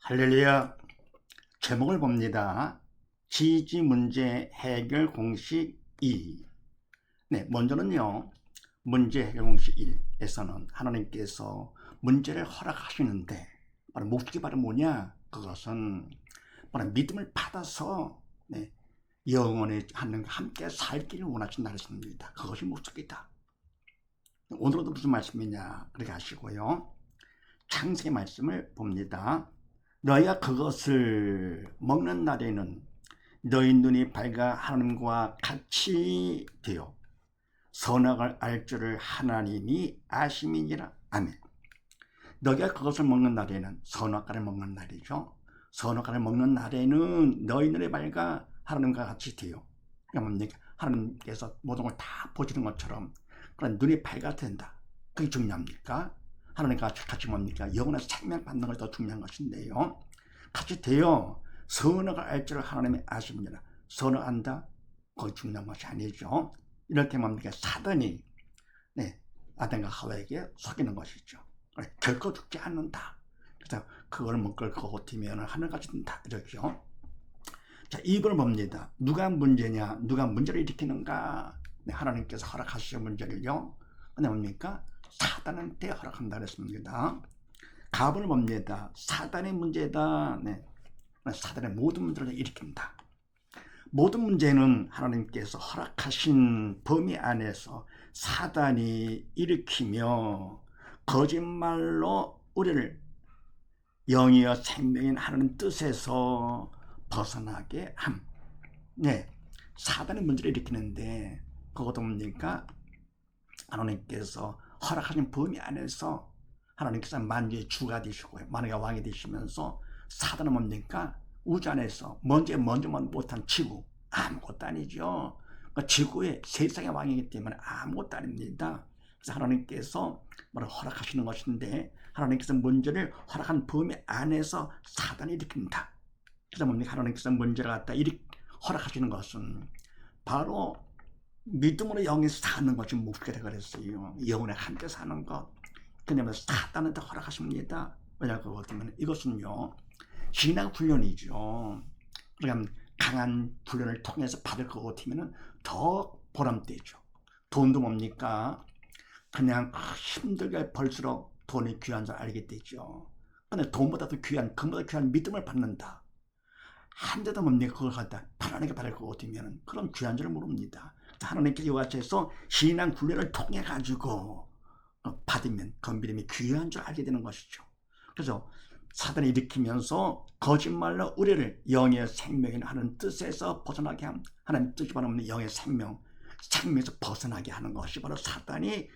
할렐루야. 제목을 봅니다. 지지 문제 해결 공식 2. 먼저는요. 문제 해결 공식 1에서는 하나님께서 문제를 허락하시는데 바로 목적이 바로 뭐냐? 그것은 바로 믿음을 받아서 영원히 하나님과 함께 살기를 원하신다 했습니다. 그것이 목적이다. 오늘은 무슨 말씀이냐? 그렇게 하시고요. 창세기 말씀을 봅니다. 너희가 그것을 먹는 날에는 너희 눈이 밝아 하나님과 같이 되어 선악을 알 줄을 하나님이 아심이니라. 아멘. 너희가 그것을 먹는 날에는 선악과를 먹는 날이죠. 선악과를 먹는 날에는 너희 눈이 밝아 하나님과 같이 되어, 그러니까 하나님께서 모든 걸 다 보시는 것처럼 그런 눈이 밝아 된다. 그게 중요합니까? 하나님과 같이 뭡니까? 영원한 생명 받는 것이 더 중요한 것인데요. 같이 되어 선악을 알 줄을 하나님이 아십니다. 선을 안다? 그거 중요한 것이 아니죠. 이렇게 뭡니까? 사단이 아담과 하와에게 속이는 것이죠. 결코 죽지 않는다. 그래서 그걸 먹을 것 같으면 하늘같이 된다. 이렇죠. 자, 이걸 봅니다. 누가 문제냐? 누가 문제를 일으키는가? 하나님께서 허락하시는 문제를요. 근데 뭡니까? 사단한테 허락한다 그랬습니다. 갑을 봅니다. 사단의 문제다. 사단의 모든 문제를 일으킨다. 모든 문제는 하나님께서 허락하신 범위 안에서 사단이 일으키며 거짓말로 우리를 영이여 생명인 하나님 뜻에서 벗어나게 함. 사단의 문제를 일으키는데 그것도 뭡니까? 하나님께서 허락하신 범위 안에서 하나님께서 만주의 주가 되시고 만왕의 왕이 되시면서 사단은 뭡니까? 우주 안에서 먼저만 못한 지구, 아무것도 아니죠. 그러니까 지구의 세상의 왕이기 때문에 아무것도 아닙니다. 그래서 하나님께서 뭐를 허락하시는 것인데 하나님께서 문제를 허락한 범위 안에서 사단이 일으킨다. 그래서 뭡니까? 하나님께서 문제를 갖다 허락하시는 것은 바로 믿음으로 영이 사는 것이 목표라 그랬어요. 영혼에 함께 사는 것. 그냐면 사단한테 허락하십니다. 왜냐 그렇다면 이것은요 신앙 훈련이죠. 그러니까 강한 훈련을 통해서 받을 것 같으면 더 보람되죠. 돈도 뭡니까? 그냥 힘들게 벌수록 돈이 귀한 줄 알게 되죠. 근데 돈보다도 귀한, 그보다 귀한 믿음을 받는다. 한 대도 뭡니까? 그걸 갖다 편안하게 받을 것 같으면 그런 귀한 줄 모릅니다. 하나님께서 이와 같이 해서 신앙 훈련을 통해 가지고 받으면 그 믿음이 귀한 줄 알게 되는 것이죠. 그래서 사단이 일으키면서 거짓말로 우리를 영의 생명인 하는 뜻에서 벗어나게 함. 하나님 뜻이 바로 없는 영의 생명에서 벗어나게 하는 것이 바로 사단이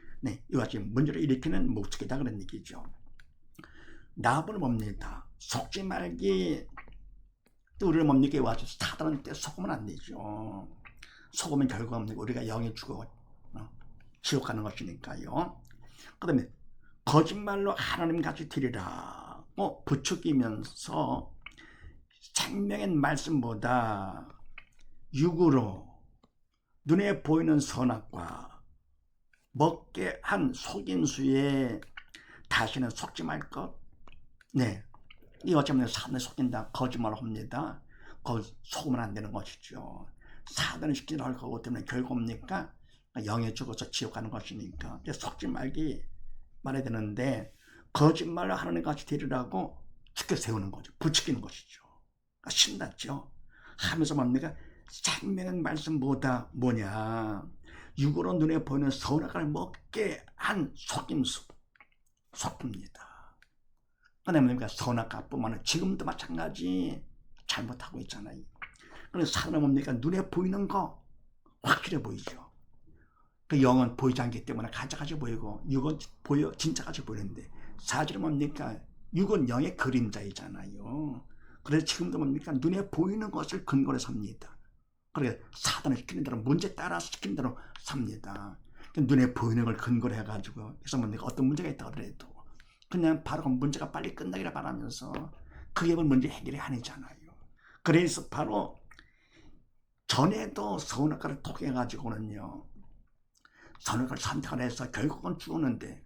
이와 같이 문제를 일으키는 목적이다 그런 얘기죠. 나불 뭡니다. 속지 말기. 또 우리를 뭡니까? 이와 같이 사단한테 속으면 안 되죠. 속으면 결국 뭡니까? 우리가 영에 죽어 지옥 가는 것이니까요. 그 다음에 거짓말로 하나님 같이 드리라고 부추기면서 생명의 말씀보다 육으로 눈에 보이는 선악과 먹게 한 속인수에 다시는 속지 말 것. 이 어쩌면 사단에 속인다. 거짓말을 합니다. 속으면 안 되는 것이죠. 사단을 시키려 할 거기 때문에 결국 뭡니까? 영에 죽어서 지옥 가는 것이니까 속지 말기 말해야 되는데 거짓말로 하나님 같이 되리라고 죽게 세우는 거죠. 부추기는 것이죠. 신났죠. 하면서 뭡니까? 생명의 말씀보다 뭐냐? 육으로 눈에 보이는 선악을 먹게 한 속임수, 속입니다. 그다음에 뭡니까? 선악과뿐만 아니라 지금도 마찬가지 잘못하고 있잖아요. 그래서 사람은 뭡니까? 눈에 보이는 거 확실해 보이죠. 그 영은 보이지 않기 때문에 가짜같이 보이고 육은 보여 진짜같이 보이는데 사실은 뭡니까? 육은 영의 그림자이잖아요. 그래서 지금도 뭡니까? 눈에 보이는 것을 근거로 삽니다. 그래서 사단을 시키는 대로 문제 따라서 시키는 대로 삽니다. 눈에 보이는 걸 근거로 해가지고 그래서 뭡니까? 어떤 문제가 있다 하더라도 그냥 바로 그 문제가 빨리 끝나기를 바라면서 그게 문제 해결이 아니잖아요. 그래서 바로 전에도 선악과를 통해 가지고는요 선악과를 선택을 해서 결국은 죽었는데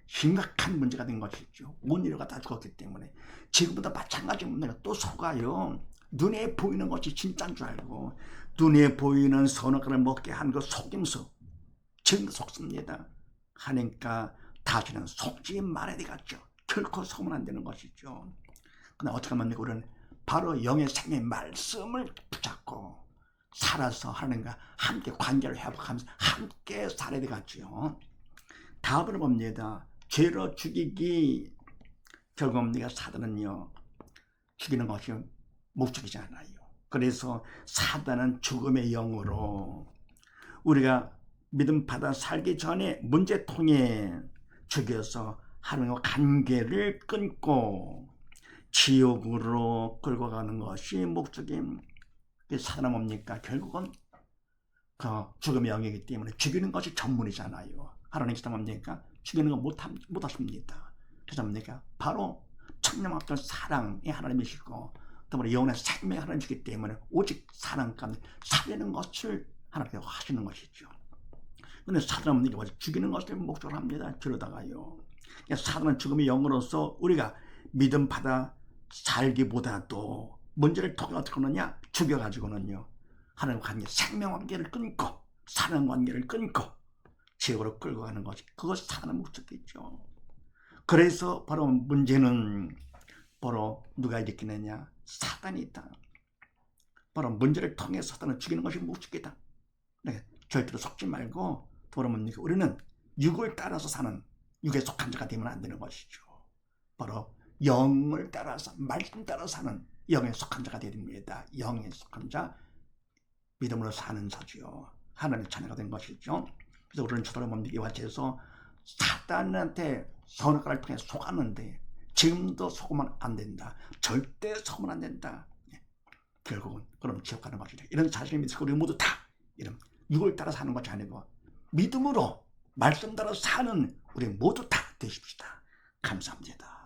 심각한 문제가 된 것이죠. 온 인류가 다 죽었기 때문에. 지금보다 마찬가지로 내가 또 속아요. 눈에 보이는 것이 진짜인 줄 알고 눈에 보이는 선악과를 먹게 한 그 속임수 지금도 속습니다. 하니까 다시는 속지 말아야 되겠죠. 결코 속으면 안 되는 것이죠. 근데 어떻게 하면 우리는 바로 영의 생의 말씀을 붙잡고 살아서 하나님과 함께 관계를 회복하면서 함께 살아야 되겠죠. 다음으로 봅니다. 죄로 죽이기. 결국 우리가 사단은요 죽이는 것이 목적이지 않아요. 그래서 사단은 죽음의 영으로 우리가 믿음 받아 살기 전에 문제통에 죽여서 하나님과 관계를 끊고 지옥으로 끌고 가는 것이 목적인. 사단은 뭡니까? 결국은 그 죽음의 영이기 때문에 죽이는 것이 전문이잖아요. 하나님께서 뭡니까? 죽이는 거 못하십니다. 그래서 뭡니까? 바로 천년왕국 사랑이 하나님이시고 또 영원한 생명이 하나님이시기 때문에 오직 사랑 가운데 살리는 것을 하나님께서 하시는 것이죠. 그런데 사단은 뭡니까? 죽이는 것을 목적으로 합니다. 그러다가요. 사단은 죽음의 영으로서 우리가 믿음 받아 살기보다도 문제를 통해 어떻게 하느냐? 죽여가지고는요. 하나님과 관계, 생명 관계를 끊고 사랑 관계를 끊고 지옥으로 끌고 가는 것이 그것이 사단의 목적이죠. 그래서 바로 문제는 바로 누가 일으키느냐? 사단이 있다. 바로 문제를 통해 사단을 죽이는 것이 목적이다. 네, 절대로 속지 말고 돌아보면 우리는 육을 따라서 사는 육에 속한 자가 되면 안 되는 것이죠. 바로 영을 따라서 말씀 따라 사는 영에 속한 자가 되야 됩니다. 영에 속한 자 믿음으로 사는 자지요. 하나님의 자녀가 된 것이죠. 그래서 우리는 쳐다보면 이와 같아서 사단한테 선악과를 통해 속았는데 지금도 속으면 안 된다. 절대 속으면 안 된다. 결국은 그럼 지옥 가는 것이다. 이런 사실을 믿고 우리 모두 다 이런 육을 따라 사는 것이 아니고 믿음으로 말씀 따라 사는 우리 모두 다 되십시다. 감사합니다.